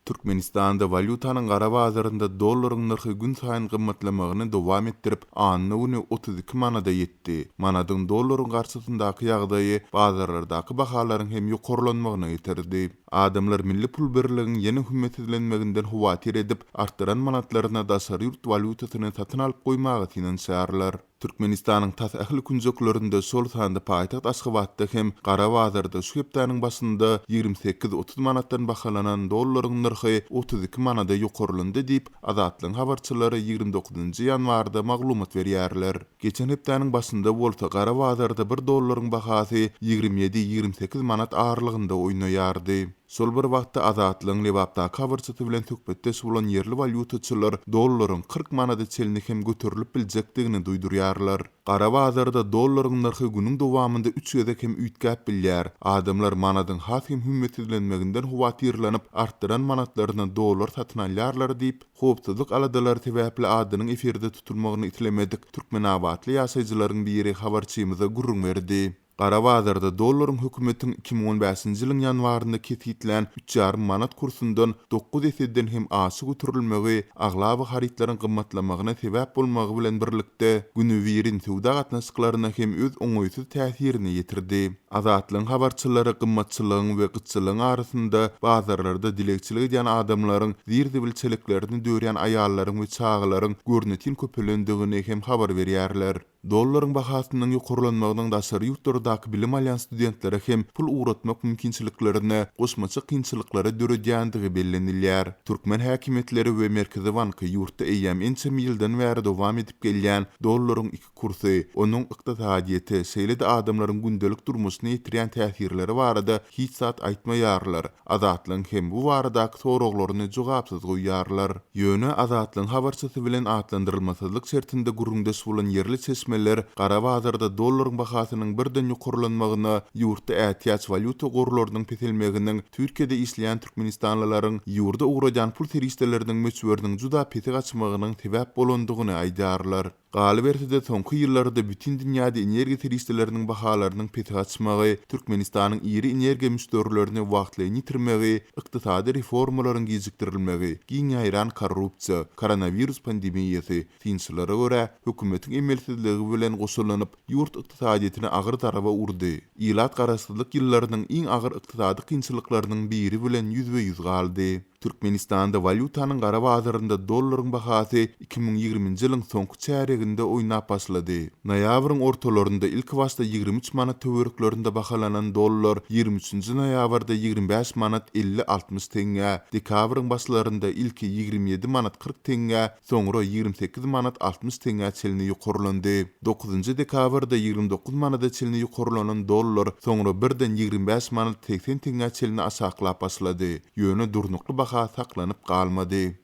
Türkmenistanda valyutanın gara bazarında dollaryň narhy gün saýyn gymmatlamagyny dowam etdirip, anyny güni 32 manada ýetdi. Manadyň dollaryň garşysyndaky ýagdaýy bazarlardaky bahalaryň hem ýokarlanmagyna ýetirdi. Adamlar milli pul birliginiň ýene hümmet edilenmeginden huwatir edip, artdyran manatlaryna dasary ýurt valyutasyny satyn alyp goýmagy tinançarlar. Türkmenistanyň tas ähli künjeklerinde sol sanda paýtaxt Aşgabatda hem gara bazarda şu hepdanyň başynda 28-30 manatdan bahalanan dollaryň narhy 32 manada ýokarlandy diýip Azatlyň habarçylary 29-njy ýanwarda maglumat berýärler. Geçen hepdanyň başynda bolsa gara bazarda 1 dollaryň bahasy 27-28 manat ağırlygynda oýnaýardy. Sol bir wagtda Azatlyň lebapda habarçysy bilen tökbetde bolan yerli valyutaçylar dollaryň 40 manada çelini hem göterilip biljekdigini duýdurýarlar. Gara bazarda dollaryň narhy günüň dowamında 3 gezek hem üýtgäp bilýär. Adamlar manadyň has hem hümmet edilenmeginden huwatirlanyp, artdyran manatlaryna dollar satyn alýarlar diýip, howpsuzlyk aladalar sebäpli adynyň eferde tutulmagyny itlemedik. Türkmenabadly ýaşaýjylaryň biri habarçymyza gurrun berdi. Gara bazarda dollaryň hökümetiň 2015-nji ýylyň ýanwarynda kesitlen 3,5 manat kursundan 9 eseden hem aşy götürilmegi aglaby haritlaryň gymmatlamagyna sebäp bolmagy bilen birlikde günübirin sowda gatnaşyklaryna hem öz oňoýsuz täsirini ýetirdi. Azatlyň habarçylary gymmatçylygyň we gyçylygyň arasynda bazarlarda dilekçilik edýän adamlaryň zirdibilçiliklerini döwrýän aýallaryň we çagalaryň görnetin köpelendigini hem habar berýärler. Dollaryň bahasynyň ýokarlanmagynyň daşary ýurtlardaky bilim alýan studentlere hem pul uğratmak mümkinçiliklerine goşmaçy kynçylyklary döredýändigi bellenilýär. Türkmen häkimetleri we Merkezi Banky ýurtda eýýäm ençe ýyldan bäri dowam edip gelýän dollaryň iki kursy, onuň ykdysadyýety, şeýle-de adamlaryň gündelik durmuşyna ýetirýän täsirleri barada hiç zat aýtmaýarlar. Azatlyň hem bu baradaky soraklaryny jogapsyz goýýarlar. Ýöne Azatlyň habarçysy bilen atlandyrylmasyzlyk şertinde gurrundaş bolan yerli çeşmeler gara bazarda dollaryň bahasynyň birden ýokarlanmagyna, ýurtda ätýaç valyuta gorlarynyň peselmeginiň, Türkiýede işleýän türkmenistanlylaryň ýurda uğrajan pul teristleriniň möçberiniň juda peti gaçmagynyň sebäp bolandygyny aýdarlar. Galy berse-de soňky ýyllarda bütün dünýäde energiýa teristleriniň bahalarynyň peti gaçmagy, Türkmenistanyň iri energiýa müşterilerini wagtly ýitirmegi, ykdysady reformalaryň gijikdirilmegi, giň ýaýran korrupsiýa, koronavirus pandemiýasy, tinçlere görä hökümetiň emelsizligi bilen goşulanyp ýurt ykdysadyýetine agyr daraba urdy. Ýylat garaşsyzlyk ýyllarynyň iň agyr ykdysady kynçylyklarynyň biri bilen ýüzbe-ýüz galdy. Türkmenistanda valyutanyň gara bazarynda dollaryň bahasy 2020-nji ýylyň soňky çäreginde oýnap başlady. Noýabryň ortalarynda ilk başda 23 manat töwereklerinde bahalanan dollar 23-nji noýabrda 25 manat 50-60 teňe, dekabryň başlarynda ilki 27 manat 40 teňe, soňra 28 manat 60 teňe çelini ýokarlandy. 9-njy dekabrda 29 manada çelini ýokarlanan dollar soňra birden 25 manat 80 teňe çelini aşaklap başlady. Ýöne durnukly baha saklanyp galmady.